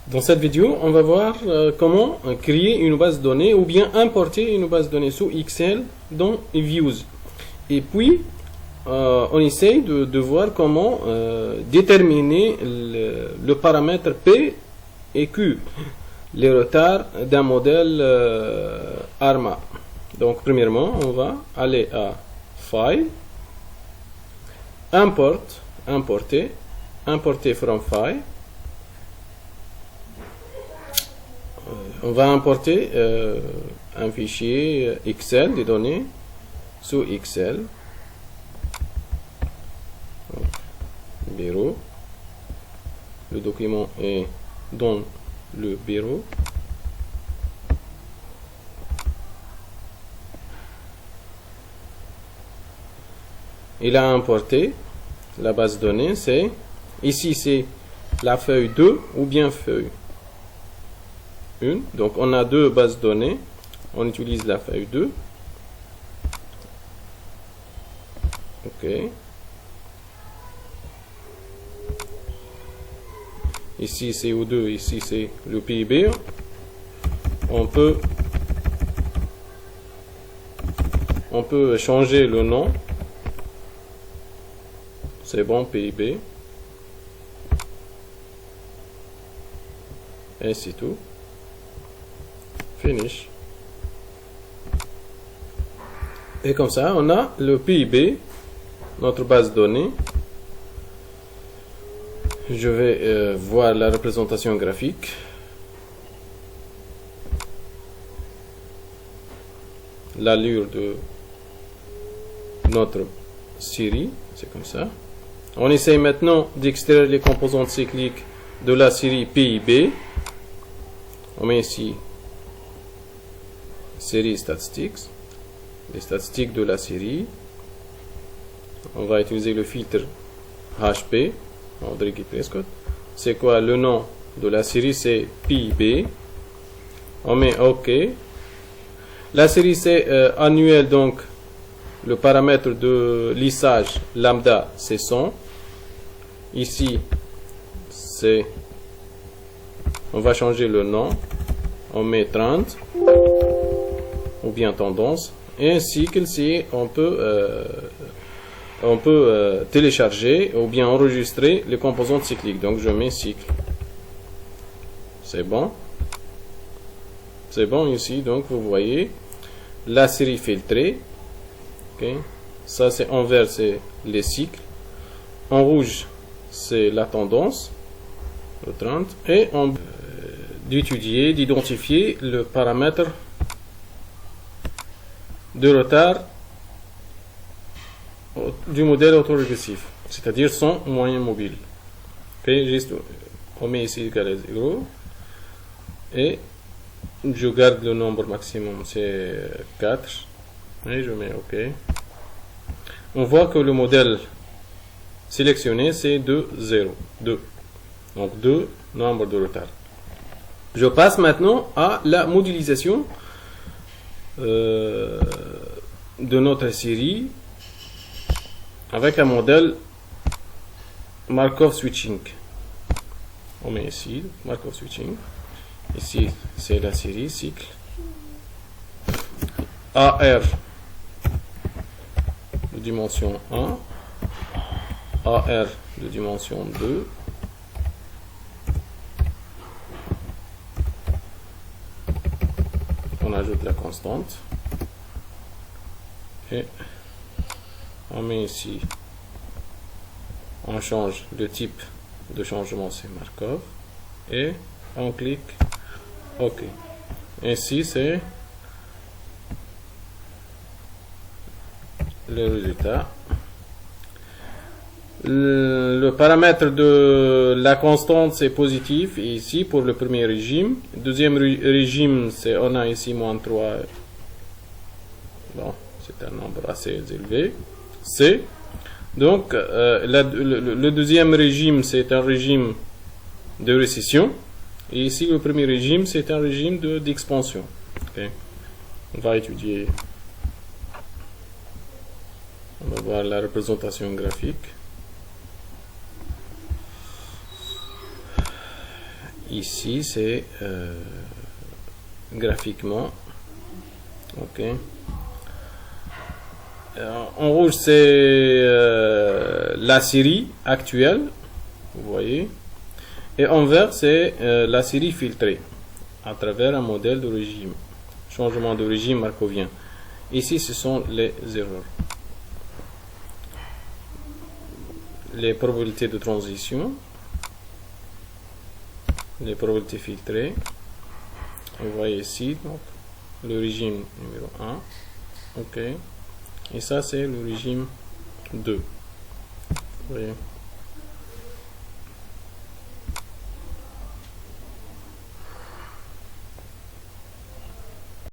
Dans cette vidéo, on va voir comment créer une base de données ou bien importer une base de données sous Excel dans Views. Et puis, on essaye de voir comment déterminer le paramètre P et Q, les retards d'un modèle ARMA. Donc, premièrement, on va aller à File, importer from File. On va importer un fichier Excel des données sous Excel. Donc, bureau. Le document est dans le bureau. Il a importé la base de données. Ici c'est la feuille 2 ou bien feuille 1. Donc on a deux bases de données. On utilise la feuille 2. OK. Ici c'est O2, ici c'est le PIB. On peut changer le nom. C'est bon, PIB. Et c'est tout. Finish. Et comme ça, on a le PIB, notre base de données. Je vais voir la représentation graphique. L'allure de notre série, c'est comme ça. On essaye maintenant d'extraire les composantes cycliques de la série PIB. On met ici série statistics, les statistiques de la série. On va utiliser le filtre HP, Audrey Prescott. C'est quoi le nom de la série? C'est PIB. On met OK. La série c'est annuel, donc le paramètre de lissage lambda c'est 100. Ici c'est, on va changer le nom, on met 30 ou bien tendance, et ainsi qu'ici on peut télécharger ou bien enregistrer les composantes cycliques. Donc je mets cycle. C'est bon ici. Donc vous voyez la série filtrée. Okay. Ça c'est en vert, c'est les cycles. En rouge c'est la tendance, le 30, et on d'étudier, d'identifier le paramètre de retard du modèle autorégressif, c'est-à-dire son moyen mobile. Okay. Juste, on met ici égal à 0 et je garde le nombre maximum, c'est 4 et je mets OK. On voit que le modèle sélectionné c'est de 0, 2. Donc 2 nombres de retard. Je passe maintenant à la modélisation de notre série avec un modèle Markov switching. On met ici Markov switching. Ici c'est la série cycle. AR de dimension 1, AR de dimension 2, on ajoute la constante et on met ici, on change le type de changement, c'est Markov, et on clique OK. Ainsi c'est le résultat. Le paramètre de la constante c'est positif ici pour le premier régime. Deuxième régime c'est, on a ici moins 3. Bon, c'est un nombre assez élevé. C. Donc le deuxième régime c'est un régime de récession, et ici le premier régime c'est un régime d'expansion. Okay. On va étudier. On va voir la représentation graphique. Ici, c'est graphiquement. Ok. En rouge, c'est la série actuelle. Vous voyez. Et en vert, c'est la série filtrée à travers un modèle de régime. Changement de régime markovien. Ici, ce sont les erreurs. Les probabilités de transition. Les probabilités filtrées. Vous voyez ici, donc, le régime numéro 1. Ok. Et ça, c'est le régime 2. Vous voyez.